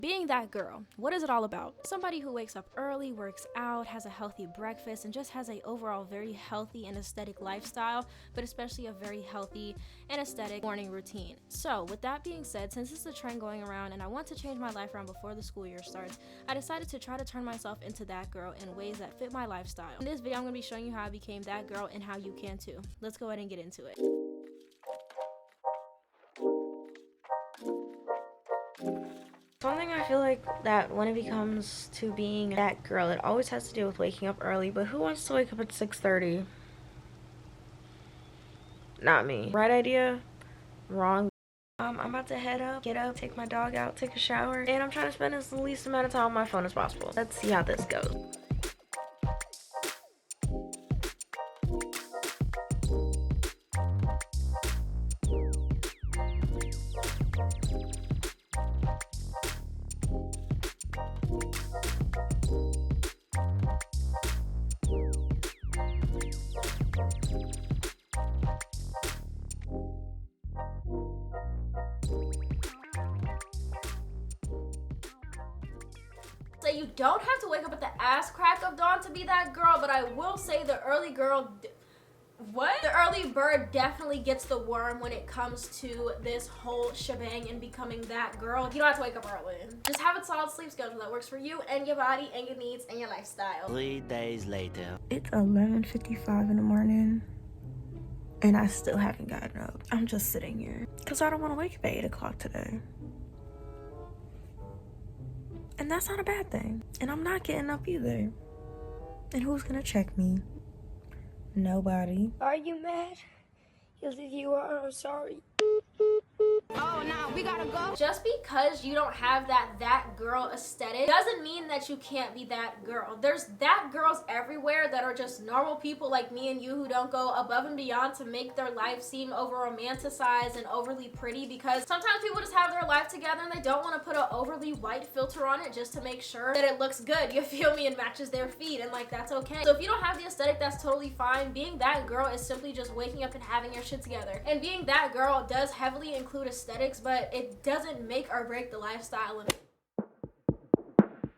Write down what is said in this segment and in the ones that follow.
Being that girl, what is it all about? Somebody who wakes up early, works out, has a healthy breakfast, and just has a overall very healthy and aesthetic lifestyle, but especially a very healthy and aesthetic morning routine. So with that being said, since it's a trend going around and I want to change my life around before the school year starts, I decided to try to turn myself into that girl in ways that fit my lifestyle. In this video, I'm going to be showing you how I became that girl and how you can too. Let's go ahead and get into it. One thing I feel like that when it comes to being that girl, it always has to do with waking up early, but who wants to wake up at 6:30? Not me. Right idea? Wrong. I'm about to head up, get up, take my dog out, take a shower, and I'm trying to spend the least amount of time on my phone as possible. Let's see how this goes. So you don't have to wake up at the ass crack of dawn to be that girl, but I will say the early girl, the early bird definitely gets the worm when it comes to this whole shebang and becoming that girl. You don't have to wake up early. Just have a solid sleep schedule that works for you and your body and your needs and your lifestyle. 3 days later. It's 11:55 in the morning and I still haven't gotten up. I'm just sitting here because I don't want to wake up at 8 o'clock today. And that's not a bad thing. And I'm not getting up either. And who's gonna check me? Nobody. Are you mad? Because if you are, I'm sorry. Oh, now we gotta go. Just because you don't have that girl aesthetic doesn't mean that you can't be that girl. There's that girls everywhere that are just normal people like me and you who don't go above and beyond to make their life seem over romanticized and overly pretty, because sometimes people just have their life together and they don't want to put an overly white filter on it just to make sure that it looks good, you feel me, and matches their feet, and like that's okay. So if you don't have the aesthetic, that's totally fine. Being that girl is simply just waking up and having your shit together. And being that girl does heavily include aesthetics, but it doesn't make or break the lifestyle.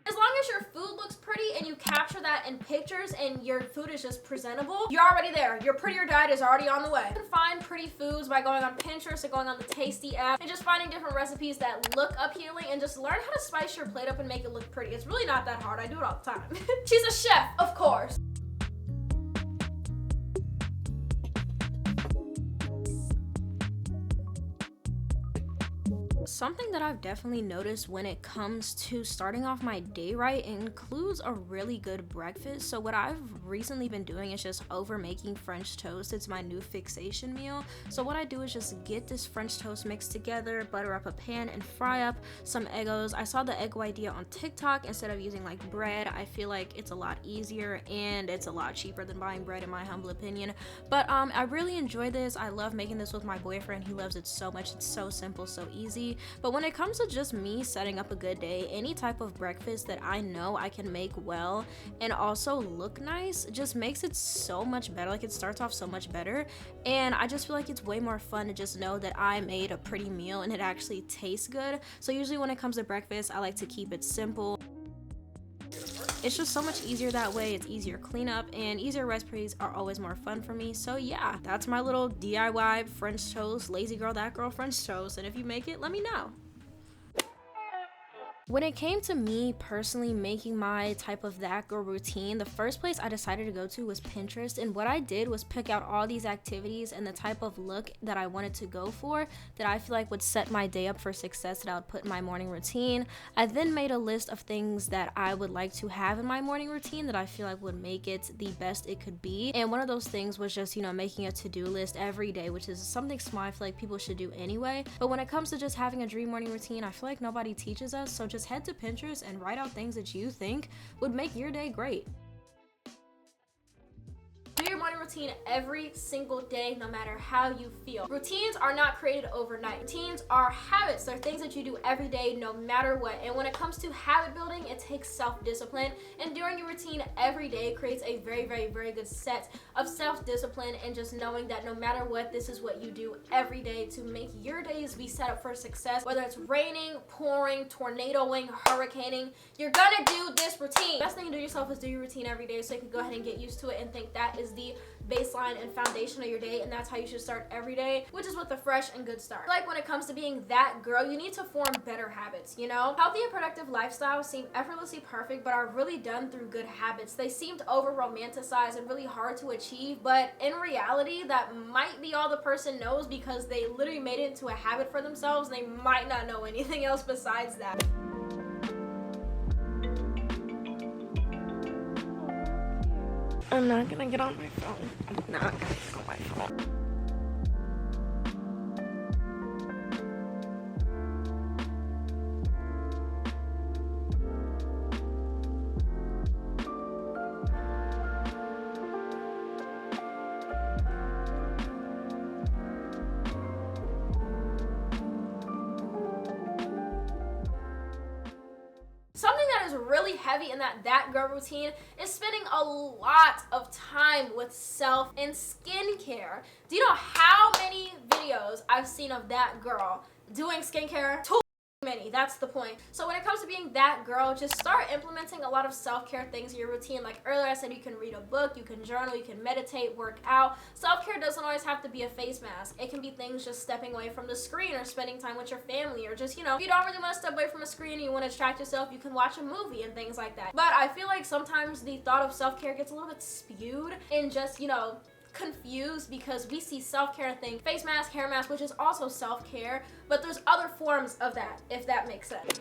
As long as your food looks pretty and you capture that in pictures and your food is just presentable, you're already there. Your prettier diet is already on the way. You can find pretty foods by going on Pinterest and going on the Tasty app and just finding different recipes that look appealing and just learn how to spice your plate up and make it look pretty. It's really not that hard. I do it all the time. She's a chef, of course. Something that I've definitely noticed when it comes to starting off my day right includes a really good breakfast. So what I've recently been doing is just over making French toast. It's my new fixation meal. So what I do is just get this French toast mixed together, butter up a pan and fry up some Eggos. I saw the Eggo idea on TikTok. Instead of using like bread, I feel like it's a lot easier and it's a lot cheaper than buying bread in my humble opinion. But I really enjoy this. I love making this with my boyfriend. He loves it so much. It's so simple, so easy. But when it comes to just me setting up a good day, any type of breakfast that I know I can make well and also look nice just makes it so much better. Like, it starts off so much better, and I just feel like it's way more fun to just know that I made a pretty meal and it actually tastes good. So usually when it comes to breakfast, I like to keep it simple. It's just so much easier that way. It's easier cleanup, and easier recipes are always more fun for me. So yeah, that's my little DIY French toast, lazy girl, that girl French toast. And if you make it, let me know. When it came to me personally making my type of that girl routine, the first place I decided to go to was Pinterest, and what I did was pick out all these activities and the type of look that I wanted to go for that I feel like would set my day up for success that I would put in my morning routine. I then made a list of things that I would like to have in my morning routine that I feel like would make it the best it could be, and one of those things was just, you know, making a to-do list every day, which is something small I feel like people should do anyway. But when it comes to just having a dream morning routine, I feel like nobody teaches us, so just head to Pinterest and write out things that you think would make your day great. Do your morning routine every single day, no matter how you feel. Routines are not created overnight. Routines are habits. They're things that you do every day, no matter what. And when it comes to habit building, it takes self-discipline. And doing your routine every day creates a very, very, very good set of self-discipline, and just knowing that no matter what, this is what you do every day to make your days be set up for success. Whether it's raining, pouring, tornadoing, hurricaning, you're gonna do this routine. Best thing to do yourself is do your routine every day, so you can go ahead and get used to it and think that is the baseline and foundation of your day, and that's how you should start every day, which is with a fresh and good start. Like when it comes to being that girl, you need to form better habits, you know? Healthy and productive lifestyles seem effortlessly perfect, but are really done through good habits. They seemed over romanticized and really hard to achieve, but in reality, that might be all the person knows, because they literally made it into a habit for themselves. They might not know anything else besides that. I'm not gonna get on my phone. I'm not gonna get on my phone. Something that is really heavy in that girl routine is spending a lot of time with self and skincare. Do you know how many videos I've seen of that girl doing skincare? Too many. That's the point. So when it comes to being that girl, just start implementing a lot of self-care things in your routine. Like earlier I said, you can read a book, you can journal, you can meditate, work out. Self-care doesn't always have to be a face mask. It can be things just stepping away from the screen, or spending time with your family, or just, you know, if you don't really want to step away from a screen and you want to distract yourself, you can watch a movie and things like that. But I feel like sometimes the thought of self-care gets a little bit spewed and just, you know, confused, because we see self-care and think face mask, hair mask, which is also self-care, but there's other forms of that, if that makes sense.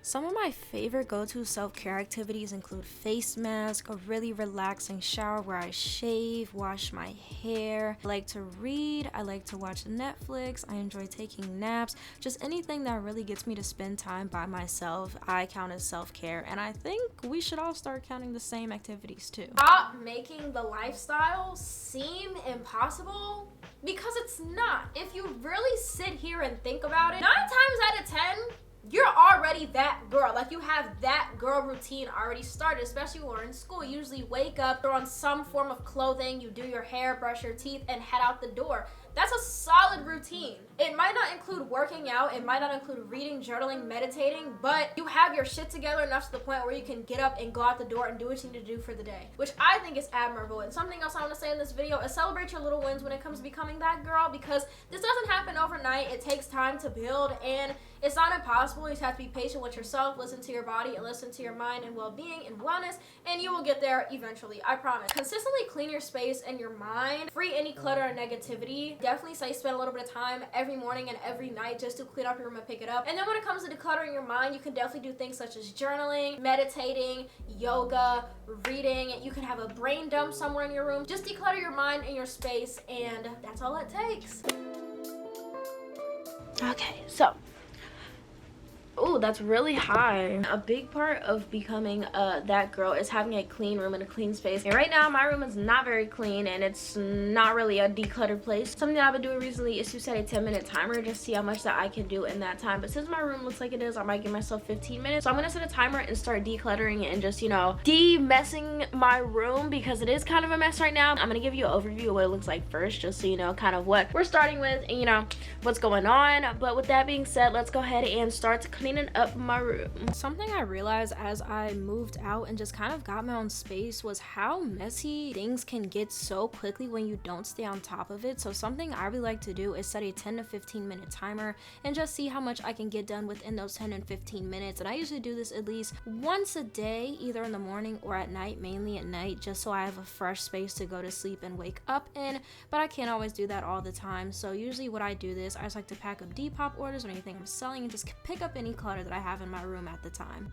Some of my favorite go-to self-care activities include face mask, a really relaxing shower where I shave, wash my hair. I like to read, I like to watch Netflix, I enjoy taking naps. Just anything that really gets me to spend time by myself, I count as self-care, and I think we should all start counting the same activities too. Stop making the lifestyle seem impossible, because it's not. If you really sit here and think about it, 9 times out of 10, you're already that girl. Like, you have that girl routine already started, especially when we're in school. You usually wake up, throw on some form of clothing, you do your hair, brush your teeth, and head out the door. That's a solid routine. It might not include working out, it might not include reading, journaling, meditating, but you have your shit together enough to the point where you can get up and go out the door and do what you need to do for the day, which I think is admirable. And something else I want to say in this video is celebrate your little wins when it comes to becoming that girl, because this doesn't happen overnight. It takes time to build, and it's not impossible. You just have to be patient with yourself, listen to your body, and listen to your mind and well-being and wellness, and you will get there eventually, I promise. Consistently clean your space and your mind, free any clutter and negativity. Definitely say spend a little bit of time every morning and every night just to clean up your room and pick it up. And then when it comes to decluttering your mind, you can definitely do things such as journaling, meditating, yoga, reading. You can have a brain dump somewhere in your room. Just declutter your mind and your space, and that's all it takes. Okay, so oh, that's really high. A big part of becoming that girl is having a clean room and a clean space. And right now, my room is not very clean, and it's not really a decluttered place. Something that I've been doing recently is to set a 10-minute timer, just see how much that I can do in that time. But since my room looks like it is, I might give myself 15 minutes. So I'm gonna set a timer and start decluttering and just, you know, de-messing my room, because it is kind of a mess right now. I'm gonna give you an overview of what it looks like first, just so you know kind of what we're starting with and, you know, what's going on. But with that being said, let's go ahead and start cleaning up my room. Something I realized as I moved out and just kind of got my own space was how messy things can get so quickly when you don't stay on top of it. So something I really like to do is set a 10 to 15 minute timer and just see how much I can get done within those 10 and 15 minutes. And I usually do this at least once a day, either in the morning or at night, mainly at night, just so I have a fresh space to go to sleep and wake up in. But I can't always do that all the time. So usually what I do this, I just like to pack up Depop orders or anything I'm selling and just pick up any clutter that I have in my room at the time.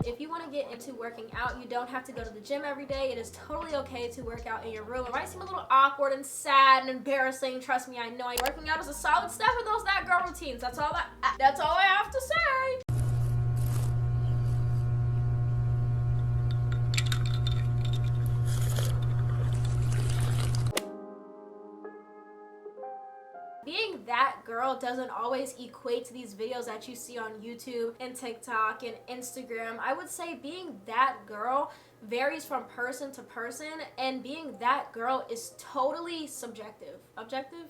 If you want to get into working out, you don't have to go to the gym every day. It is totally okay to work out in your room. It might seem a little awkward and sad and embarrassing. Trust me, I know. Working out is a solid step in those that girl routines. That's all I have to say. girl doesn't always equate to these videos that you see on YouTube and TikTok and Instagram. I would say being that girl varies from person to person, and being that girl is totally subjective. Objective?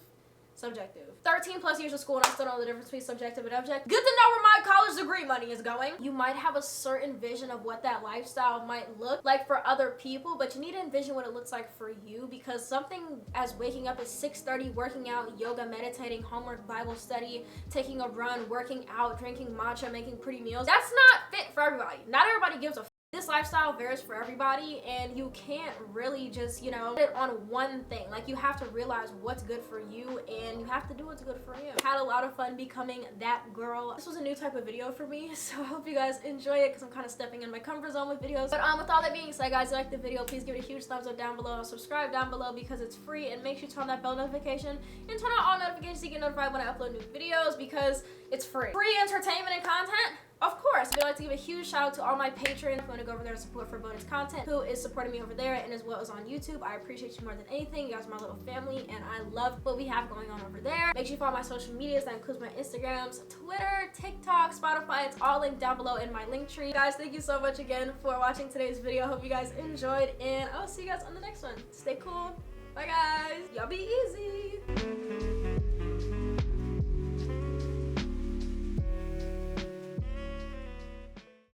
Subjective. 13 plus years of school and I still don't know the difference between subjective and objective. Good to know where my college degree money is going. You might have a certain vision of what that lifestyle might look like for other people, but you need to envision what it looks like for you, because something as waking up at 6:30, working out, yoga, meditating, homework, Bible study, taking a run, working out, drinking matcha, making pretty meals, that's not fit for everybody. Not everybody gives a f. This lifestyle varies for everybody, and you can't really just, you know, put it on one thing. Like, you have to realize what's good for you, and you have to do what's good for you. Had a lot of fun becoming that girl. This was a new type of video for me, so I hope you guys enjoy it, because I'm kind of stepping in my comfort zone with videos. But with all that being said, guys, if you like the video, please give it a huge thumbs up down below. Subscribe down below because it's free, and make sure you turn on that bell notification and turn on all notifications so you get notified when I upload new videos, because it's free. Free entertainment and content. Of course, I'd like to give a huge shout out to all my patrons. I'm going to go over there and support for bonus content, who is supporting me over there and as well as on YouTube. I appreciate you more than anything. You guys are my little family, and I love what we have going on over there. Make sure you follow my social medias. That includes my Instagrams, Twitter, TikTok, Spotify. It's all linked down below in my link tree. Guys, thank you so much again for watching today's video. Hope you guys enjoyed, and I'll see you guys on the next one. Stay cool. Bye, guys. Y'all be easy.